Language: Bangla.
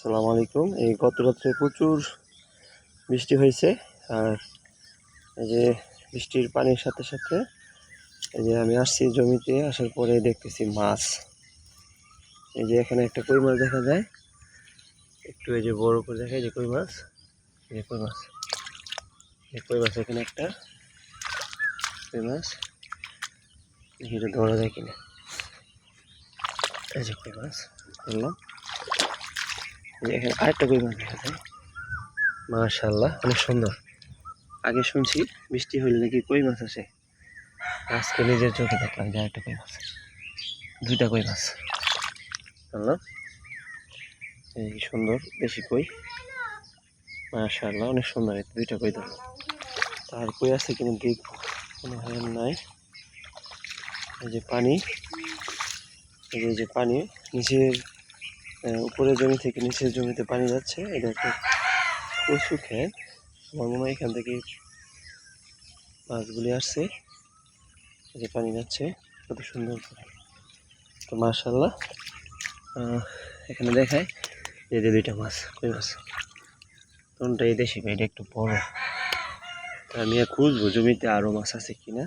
আসসালামু আলাইকুম। এই গত রাত্রে প্রচুর বৃষ্টি হয়েছে। আর এই যে বৃষ্টির পানির সাথে সাথে এই যে আমি আসছি জমিতে, আসার পরে দেখতেছি মাছ। এই যে এখানে একটা কই মাছ দেখা যায়, একটু এই যে বড় করে দেখা, এই যে কই মাছ, এই যে কই মাছ, এই কই মাছ, এখানে একটা কই মাছ, এটা ধরা যায় কিনা, এই যে কই মাছ ধরলাম। এখানে আরেকটা কই মাছ দেখা যায়, মাশাআল্লাহ অনেক সুন্দর। আগে শুনছি বৃষ্টি হইলে নাকি কই মাছ আসে, আজকে নিজের চোখে দেখলাম যে একটা কই মাছ, দুইটা কই মাছ ধরলাম। এই সুন্দর দেশি কই, মাশাআল্লাহ অনেক সুন্দর। এই দুইটা কই ধরলাম। আর কই আছে কিনা দেখবো, মনে হয় নাই। এই যে পানি, এই যে পানি নিচের উপরের জমি থেকে নিচের জমিতে পানি যাচ্ছে। এটা একটা কচু ক্ষেত, আমার মনে হয় এখান থেকে মাছগুলি আসছে। এই যে পানি যাচ্ছে কত সুন্দর করে, তো মাশাআল্লাহ। এখানে দেখায় এই যে দুইটা মাছ, কই মাছ, কোনটা এই দেশি কই, এটা একটু বড়। আমি খুঁজবো জমিতে আরো মাছ আছে কিনা।